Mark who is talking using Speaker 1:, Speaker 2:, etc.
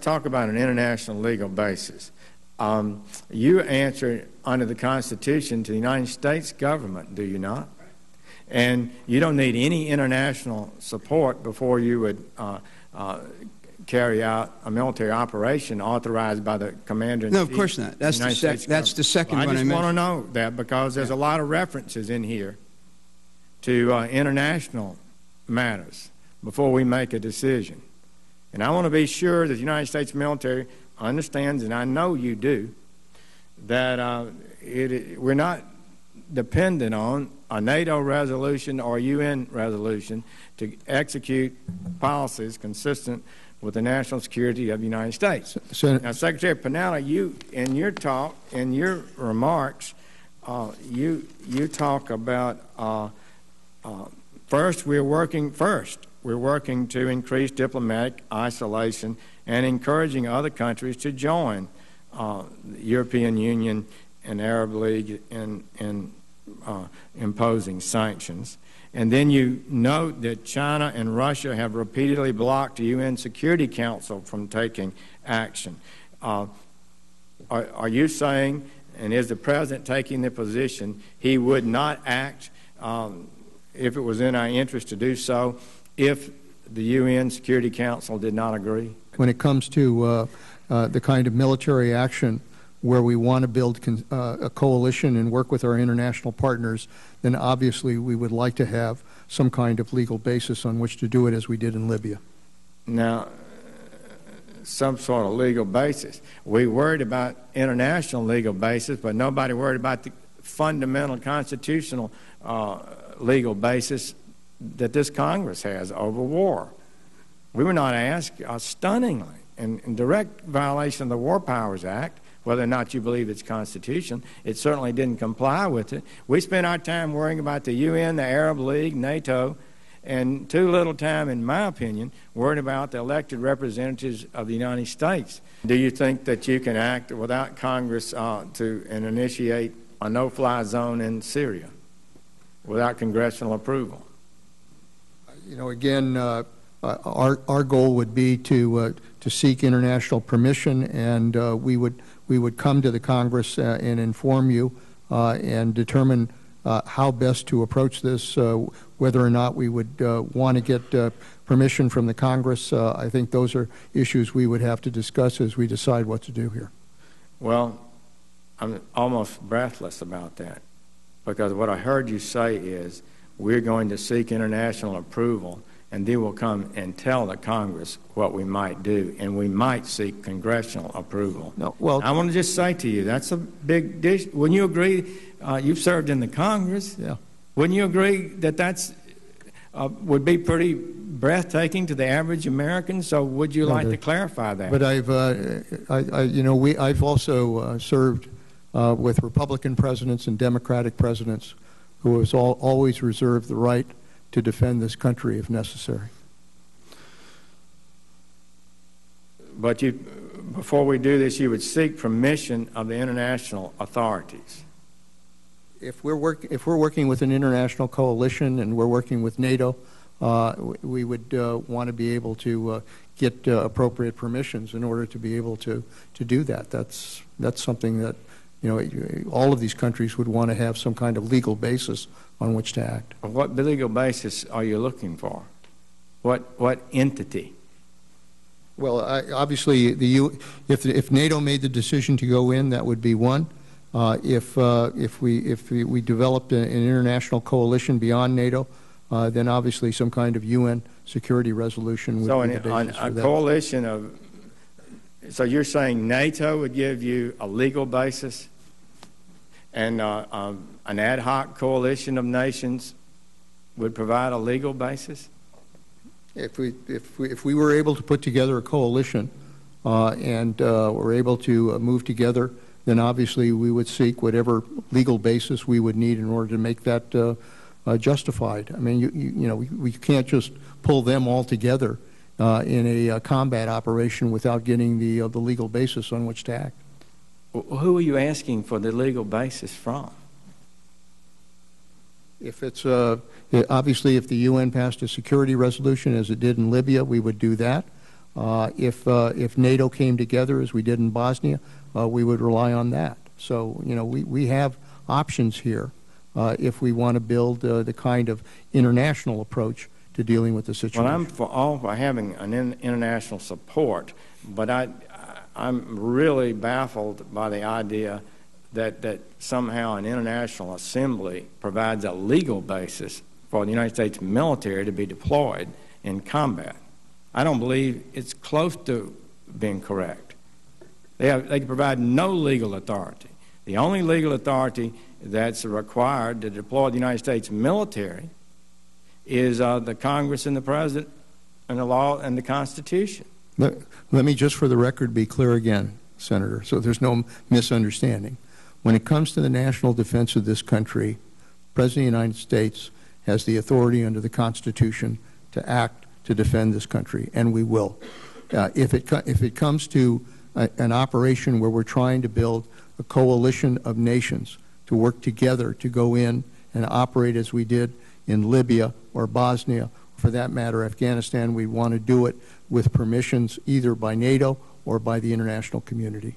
Speaker 1: Talk about an international legal basis. You answer under the Constitution to the United States government, do you not? And you don't need any international support before you would carry out a military operation authorized by the commander-in-chief.
Speaker 2: No, of course not. That's the second one I mentioned.
Speaker 1: I just want to know that because there's a lot of references in here to international matters before we make a decision. And I want to be sure that the United States military understands, and I know you do, that we're not dependent on a NATO resolution or UN resolution to execute policies consistent with the national security of the United States. Now, Secretary Panetta, you, in your talk, in your remarks, you talk about first, we're working to increase diplomatic isolation and encouraging other countries to join the European Union and Arab League in imposing sanctions. And then you note that China and Russia have repeatedly blocked the UN Security Council from taking action. Are you saying, and is the President taking the position, he would not act if it was in our interest to do so if the UN Security Council did not agree?
Speaker 3: When it comes to the kind of military action where we want to build a coalition and work with our international partners, then obviously we would like to have some kind of legal basis on which to do it, as we did in Libya.
Speaker 1: Now, some sort of legal basis. We worried about international legal basis, but nobody worried about the fundamental constitutional legal basis that this Congress has over war. We were not asked, stunningly, in direct violation of the War Powers Act, whether or not you believe it's constitution. It certainly didn't comply with it. We spent our time worrying about the UN, the Arab League, NATO, and too little time, in my opinion, worrying about the elected representatives of the United States. Do you think that you can act without Congress and initiate a no-fly zone in Syria without congressional approval?
Speaker 3: You know, again, our goal would be to seek international permission, and we would come to the Congress and inform you and determine how best to approach this, whether or not we would want to get permission from the Congress. I think those are issues we would have to discuss as we decide what to do here.
Speaker 1: Well, I'm almost breathless about that, because what I heard you say is we're going to seek international approval, and then we'll come and tell the Congress what we might do, and we might seek congressional approval.
Speaker 3: No, well,
Speaker 1: I want to just say to you, that's a big dish. Wouldn't you agree? You've served in the Congress.
Speaker 3: Yeah.
Speaker 1: Wouldn't you agree that that's would be pretty breathtaking to the average American? So would you like to clarify that?
Speaker 3: But I've also served with Republican presidents and Democratic presidents who has always reserved the right to defend this country if necessary.
Speaker 1: But before we do this, you would seek permission of the international authorities.
Speaker 3: If we're working with an international coalition and we're working with NATO, we would want to be able to get appropriate permissions in order to be able to do that. That's something that, you know, all of these countries would want to have some kind of legal basis on which to act.
Speaker 1: What legal basis are you looking for? What entity?
Speaker 3: Well, obviously, if NATO made the decision to go in, that would be one. If we developed an international coalition beyond NATO, then obviously some kind of UN security resolution would be the basis for that.
Speaker 1: Coalition of. So you're saying NATO would give you a legal basis, and an ad hoc coalition of nations would provide a legal basis?
Speaker 3: If we were able to put together a coalition and were able to move together, then obviously we would seek whatever legal basis we would need in order to make that justified. I mean, you know, we can't just pull them all together in a combat operation without getting the legal basis on which to act.
Speaker 1: Who are you asking for the legal basis from?
Speaker 3: If it's obviously, if the UN passed a security resolution as it did in Libya, we would do that. If NATO came together, as we did in Bosnia, we would rely on that. So, you know, we have options here if we want to build the kind of international approach to dealing with the situation.
Speaker 1: Well, I'm for having an international support, but I'm really baffled by the idea that somehow an international assembly provides a legal basis for the United States military to be deployed in combat. I don't believe it's close to being correct. They provide no legal authority. The only legal authority that's required to deploy the United States military is the Congress and the President and the law and the Constitution.
Speaker 3: Let me just for the record be clear again, Senator, so there's no misunderstanding. When it comes to the national defense of this country, the President of the United States has the authority under the Constitution to act to defend this country, and we will. If it comes to an operation where we're trying to build a coalition of nations to work together to go in and operate as we did in Libya or Bosnia, for that matter, Afghanistan, we want to do it with permissions either by NATO or by the international community.